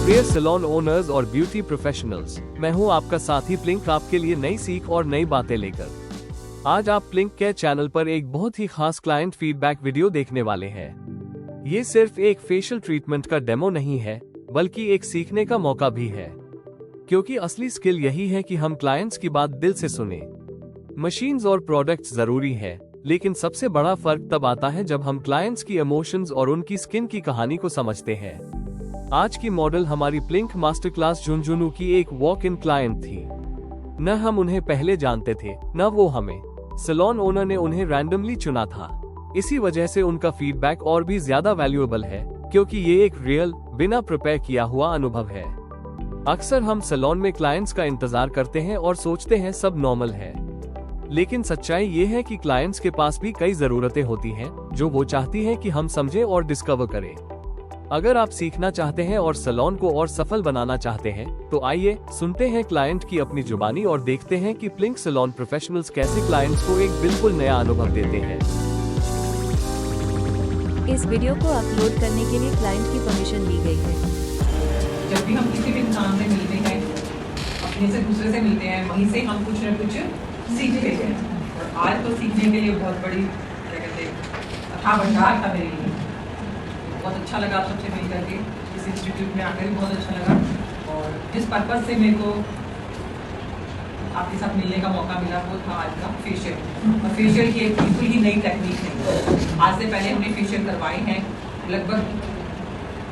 प्रिय salon owners और beauty professionals, मैं हूं आपका साथी प्लिंक, आपके लिए नई सीख और नई बातें लेकर। आज आप प्लिंक के चैनल पर एक बहुत ही खास क्लाइंट फीडबैक वीडियो देखने वाले हैं। ये सिर्फ एक फेशियल ट्रीटमेंट का डेमो नहीं है, बल्कि एक सीखने का मौका भी है, क्योंकि असली स्किल यही है कि हम क्लाइंट्स की बात दिल से सुने। मशीन्स और प्रोडक्ट्स जरूरी है, लेकिन सबसे बड़ा फर्क तब आता है जब हम क्लाइंट्स की इमोशंस और उनकी स्किन की कहानी को समझते हैं। आज की मॉडल हमारी प्लिंक मास्टर क्लास झुंझुनू की एक वॉक इन क्लाइंट थी। न हम उन्हें पहले जानते थे, न वो हमें। सैलून ओनर ने उन्हें रैंडमली चुना था। इसी वजह से उनका फीडबैक और भी ज्यादा वैल्यूएबल है, क्योंकि ये एक रियल, बिना प्रिपेयर किया हुआ अनुभव है। अक्सर हम सैलून में क्लाइंट्स का इंतजार करते हैं और सोचते हैं सब नॉर्मल है, लेकिन सच्चाई ये है कि क्लाइंट्स के पास भी कई जरूरतें होती हैं, जो वो चाहती हैं कि हम समझें और डिस्कवर करें। अगर आप सीखना चाहते हैं और सैलून को और सफल बनाना चाहते हैं, तो आइए सुनते हैं क्लाइंट की अपनी जुबानी और देखते हैं कि प्लिंक सैलून प्रोफेशनल्स कैसे क्लाइंट्स को एक बिल्कुल नया अनुभव देते हैं। इस वीडियो को अपलोड करने के लिए क्लाइंट की परमिशन ली गई है। जब भी हम किसी भी इंसान से मिलते हैं, अपने से दूसरे से मिलते हैं, वहीं से हम कुछ न कुछ सीखते हैं। और आज तो सीखने के लिए बहुत बड़ी क्या कहते हैं अथाह भंडार था मेरे लिए। बहुत अच्छा लगा आप सबसे मिल करके, इस इंस्टीट्यूट में आकर भी बहुत अच्छा लगा। और जिस पर्पज से मेरे को आपके साथ मिलने का मौका मिला वो था आज का फेशियल। और फेशियल की एक बिल्कुल ही नई टेक्निक है। आज से पहले हमने फेशियल करवाए हैं, लगभग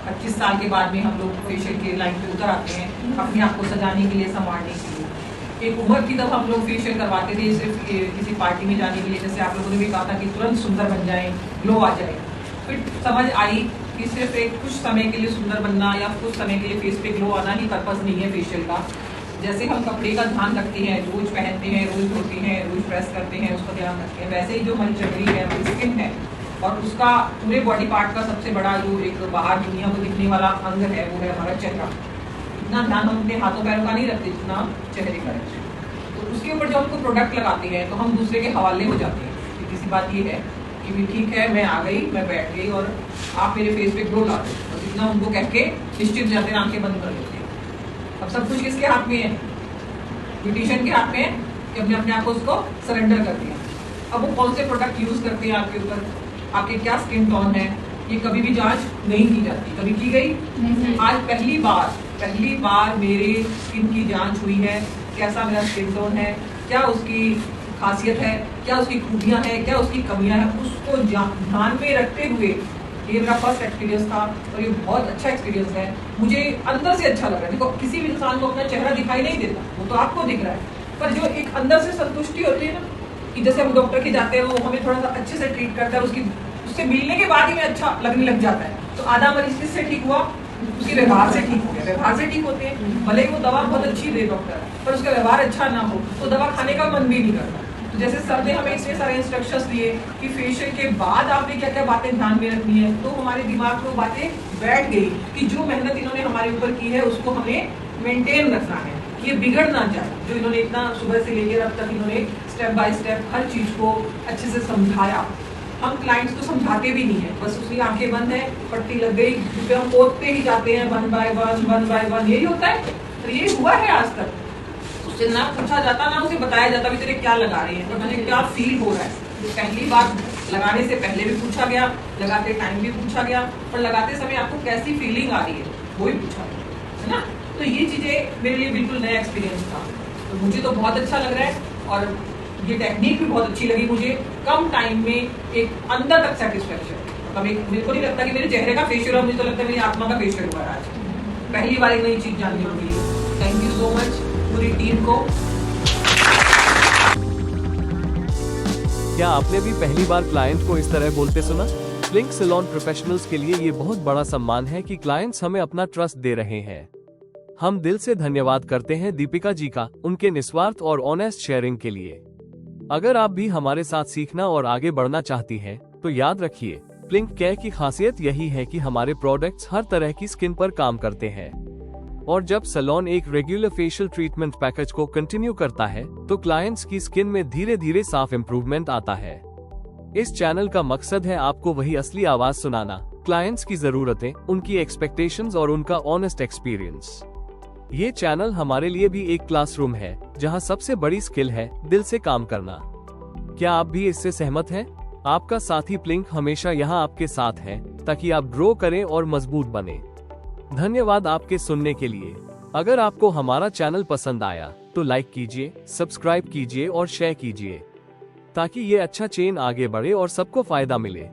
25 साल के बाद में हम लोग फेशियल के लाइन पे उतर आते हैं, अपने आप को सजाने के लिए, संवारने के लिए। एक उम्र की तब हम लोग फेशियल करवाते थे सिर्फ किसी पार्टी में जाने के लिए, जैसे आप लोगों ने भी कहा था कि तुरंत सुंदर बन जाए, ग्लो आ जाए। फिर समझ आई कि सिर्फ एक कुछ समय के लिए सुंदर बनना या कुछ समय के लिए फेस पे ग्लो आना ही पर्पस नहीं है फेशियल का। जैसे हम कपड़े का ध्यान रखते हैं, रोज पहनते हैं, रोज धोते हैं, रोज प्रेस करते हैं, उसका ध्यान रखते हैं, वैसे ही जो हमारी चमड़ी है, हमारी स्किन है और उसका पूरे बॉडी पार्ट का सबसे बड़ा जो एक बाहर दुनिया को दिखने वाला अंग है वो है हमारा चेहरा। इतना ध्यान हम अपने हाथों पैरों का नहीं रखते जितना चेहरे का है। तो उसके ऊपर जब हमको प्रोडक्ट लगाते हैं तो हम दूसरे के हवाले हो जाते हैं। किसी बात ये है कि भी ठीक है, मैं आ गई, मैं बैठ गई और आप मेरे फेस पे ग्लो ला दो, बस इतना उनको कह के निश्चित जाते हैं, आंखें बंद कर लेते हैं। अब सब कुछ किसके हाथ में है? ब्यूटिशियन के हाथ में है कि अपने अपने आप को उसको सरेंडर कर दिया। अब वो कौन से प्रोडक्ट यूज करते हैं आपके ऊपर, आपके क्या स्किन टोन है, ये कभी भी जांच नहीं की जाती। कभी की गई? आज पहली बार मेरे स्किन की जांच हुई है। कैसा मेरा स्किन टोन है, क्या उसकी खासियत है, क्या उसकी खूबियां हैं, क्या उसकी कमियां हैं, उसको ध्यान में रखते हुए ये मेरा फर्स्ट एक्सपीरियंस था और ये बहुत अच्छा एक्सपीरियंस है। मुझे अंदर से अच्छा लगा। देखो, किसी भी इंसान को अपना चेहरा दिखाई नहीं देता, वो तो आपको दिख रहा है, पर जो एक अंदर से संतुष्टि होती है ना, कि जैसे हम डॉक्टर के जाते हैं, वो हमें थोड़ा सा अच्छे से ट्रीट करता है, उससे मिलने के बाद ही में अच्छा लगने लग जाता है। तो आधा मरीज किससे ठीक हुआ? उसके व्यवहार से ठीक हो गया। व्यवहार से ठीक होते हैं, भले ही वो दवा बहुत अच्छी दे डॉक्टर, पर उसका व्यवहार अच्छा ना हो तो दवा खाने का मन भी नहीं करता। तो जैसे सर ने हमें इतने सारे इंस्ट्रक्शंस दिए कि फेशियल के बाद आपने क्या क्या बातें ध्यान में रखनी है, तो हमारे दिमाग में बातें बैठ गई कि जो मेहनत इन्होंने हमारे ऊपर की है उसको हमें मेंटेन रखना है, कि ये बिगड़ ना जाए। जो इन्होंने इतना सुबह से लेकर अब तक इन्होंने स्टेप बाय स्टेप हर चीज को अच्छे से समझाया। हम क्लाइंट्स को समझाते भी नहीं है, बस उसकी आंखें बंद है, पट्टी लग गई, क्योंकि हम पोतते ही जाते हैं वन बाय वन, यही होता है। तो ये हुआ है आज तक। उससे ना पूछा जाता, ना उसे बताया जाता भी तेरे क्या लगा रही है, तो मुझे क्या फील हो रहा है। तो पहली बार लगाने से पहले भी पूछा गया, लगाते टाइम भी पूछा गया, और लगाते समय आपको कैसी फीलिंग आ रही है वो भी पूछा गया, है ना। तो ये चीजें मेरे लिए बिल्कुल नया एक्सपीरियंस था। तो मुझे तो बहुत अच्छा लग रहा है और ये टेक्निक भी बहुत अच्छी लगी मुझे। कम टाइम में एक अंदर तक सेटिस्फेक्शन, मतलब एक मेरे को नहीं लगता कि मेरे चेहरे का फेशियल हुआ, मुझे तो लगता है मेरी आत्मा का फेशियल हुआ आज। पहली बार एक नई चीज जानने को मिली। थैंक यू सो मच पूरी टीम को। क्या आपने भी पहली बार क्लाइंट को इस तरह बोलते सुना? प्लिंक सैलून प्रोफेशनल्स के लिए ये बहुत बड़ा सम्मान है कि क्लाइंट्स हमें अपना ट्रस्ट दे रहे हैं। हम दिल से धन्यवाद करते हैं दीपिका जी का, उनके निस्वार्थ और ऑनेस्ट शेयरिंग के लिए। अगर आप भी हमारे साथ सीखना और आगे बढ़ना चाहती हैं, तो याद रखिए, प्लिंक केयर की खासियत यही है कि हमारे प्रोडक्ट्स हर तरह की स्किन पर काम करते हैं। और जब सैलून एक रेगुलर फेशियल ट्रीटमेंट पैकेज को कंटिन्यू करता है, तो क्लाइंट्स की स्किन में धीरे धीरे साफ इम्प्रूवमेंट आता है। इस चैनल का मकसद है आपको वही असली आवाज सुनाना, क्लाइंट्स की जरूरतें, उनकी एक्सपेक्टेशंस और उनका ऑनेस्ट एक्सपीरियंस। ये चैनल हमारे लिए भी एक क्लासरूम है जहां सबसे बड़ी स्किल है दिल से काम करना। क्या आप भी इससे सहमत हैं? आपका साथी प्लिंक हमेशा यहां आपके साथ है ताकि आप ग्रो करें और मजबूत बने। धन्यवाद आपके सुनने के लिए। अगर आपको हमारा चैनल पसंद आया तो लाइक कीजिए, सब्सक्राइब कीजिए और शेयर कीजिए ताकि ये अच्छा चेन आगे बढ़े और सबको फायदा मिले।